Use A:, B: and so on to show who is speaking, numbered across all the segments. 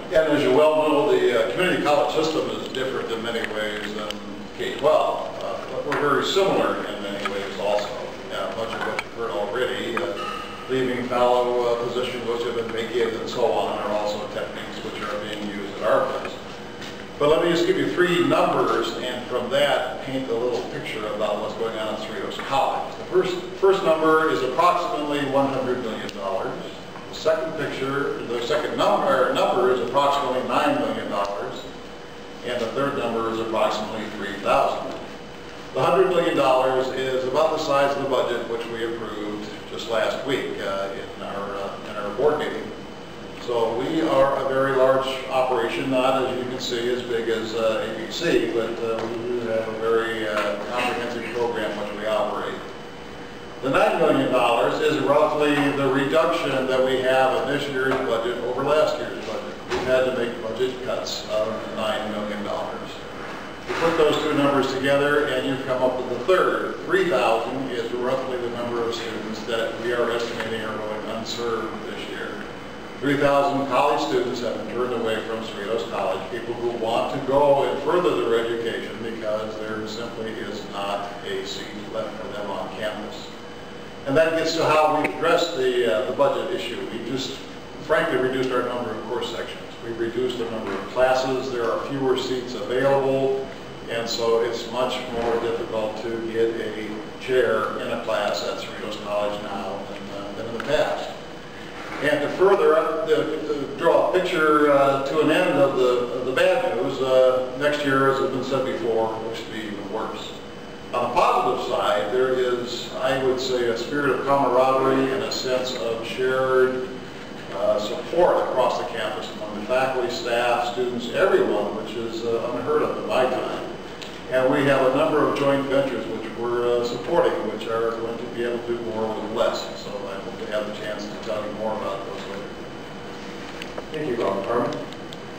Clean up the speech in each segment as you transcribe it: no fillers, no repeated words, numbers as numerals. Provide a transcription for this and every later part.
A: And as you well know, the community college system is different in many ways than K-12. But we're very similar in many ways also. Much of what you've heard already, leaving fallow positions which have been vacated and so on are also techniques which are being used at our place. But let me just give you three numbers, and from that paint a little picture about what's going on at Cerritos College. The first number is approximately $100 million. The second number is approximately $9 million, and the third number is approximately $3,000. The $100 million is about the size of the budget which we approved just last week in our board meeting. So we are a very large operation, not, as you can see, as big as ABC, but we do have a very comprehensive program which we operate. The $9 million is roughly the reduction that we have in this year's budget over last year's budget. We've had to make budget cuts of $9 million. You put those two numbers together and you come up with the third. 3,000 is roughly the number of students that we are estimating are going unserved this year. 3,000 college students have been turned away from Cerritos College, people who want to go and further their education because there simply is not a seat left for them on campus. And that gets to how we address the budget issue. We just, frankly, reduced our number of course sections. We've reduced the number of classes. There are fewer seats available, and so it's much more difficult to get a chair in a class at Cerritos College now than in the past. And to further draw a picture to an end of the bad news, next year, as has been said before, looks to be even worse. On the positive side, there is, I would say, a spirit of camaraderie and a sense of shared support across the campus among the faculty, staff, students, everyone, which is unheard of in my time. And we have a number of joint ventures which we're supporting, which are going to be able to do more with less. So I hope to have the chance to tell you more about those later.
B: Thank you, Dr. Carmen.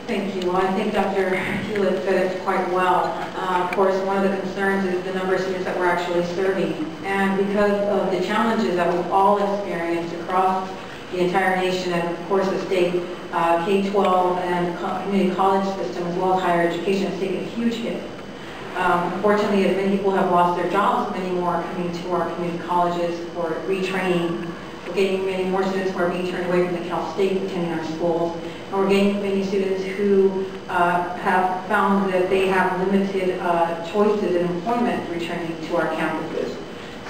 C: Thank you. Well, I think Dr. Hewlett said it quite well. Of course, one of the concerns is the number of students that we're actually serving. And because of the challenges that we've all experienced across the entire nation and, of course, the state, K-12 and community college system, as well as higher education, has taken a huge hit. Unfortunately, as many people have lost their jobs, many more are coming to our community colleges for retraining. We're getting many more students who are being turned away from the Cal State attending our schools. And we're getting many students who have found that they have limited choices in employment returning to our campuses.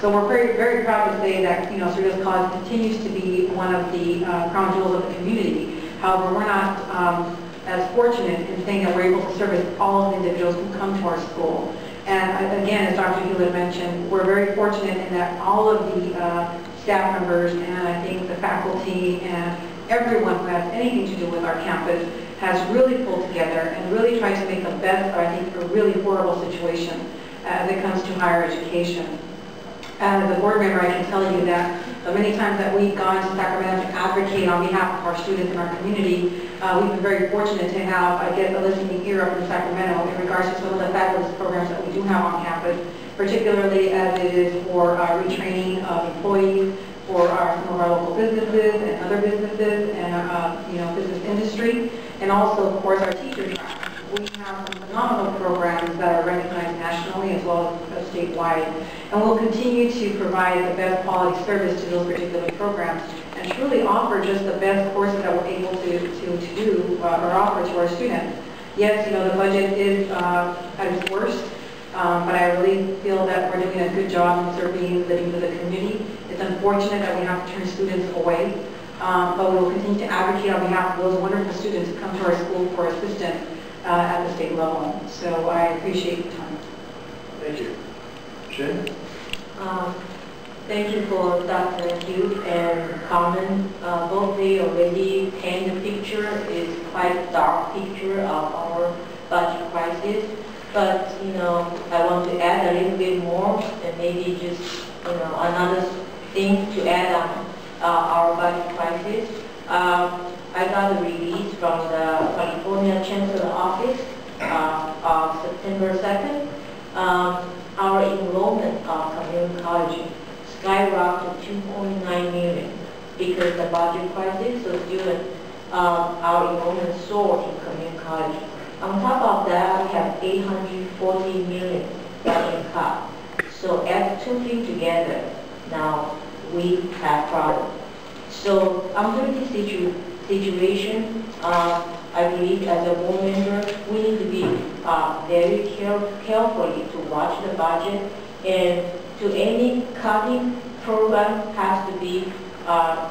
C: So we're very, very proud to say that, Cerritos College continues to be one of the crown jewels of the community. However, we're not as fortunate in saying that we're able to service all of the individuals who come to our school. And again, as Dr. Hewlett mentioned, we're very fortunate in that all of the staff members and I think the faculty and everyone who has anything to do with our campus has really pulled together and really tried to make the best of, I think, a really horrible situation as it comes to higher education. As a board member, I can tell you that the many times that we've gone to Sacramento to advocate on behalf of our students in our community, we've been very fortunate to have, I guess, a listening ear up in Sacramento in regards to some of the fabulous programs that we do have on campus, particularly as it is for retraining of employees, for some of our local businesses and other businesses and business industry, and also, of course, our teacher track. We have some phenomenal programs that are recognized nationally as well as statewide, and we'll continue to provide the best quality service to those particular programs and truly offer just the best courses that we're able to do or offer to our students. Yes, the budget is at its worst, but I really feel that we're doing a good job in serving the needs of the community. It's unfortunate that we have to turn students away, but we will continue to advocate on behalf of those wonderful students who come to our school for assistance at the state level. So I appreciate your time.
B: Thank you. Shin?
D: Thank you for Dr. Hugh and Carmen. Both they already paint the picture. It's quite a dark picture of our budget crisis. But, I want to add a little bit more and maybe just, another thing to add on our budget crisis. I got a release from the California Chancellor Office on September 2nd. Our enrollment of community college skyrocketed to 2.9 million because the budget crisis, so students our enrollment soared in community college. On top of that, we have 840 million budget cut. So add two things together, now we have problem. So under this situation, I believe as a board member, we need to be very carefully to watch the budget, and to any cutting program has to be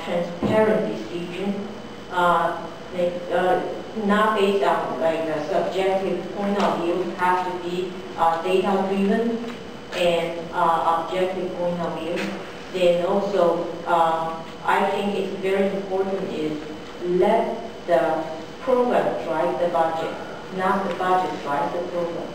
D: transparent decision, not based on like a subjective point of view, has to be data driven and objective point of view. Then also, I think it's very important is let the program drive the budget, not the budget drive the program.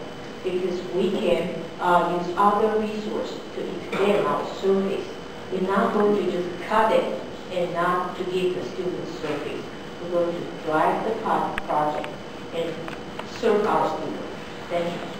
D: Because we can use other resources to expand our service. We're not going to just cut it and not to give the students service. We're going to drive the project and serve our students. Thank you.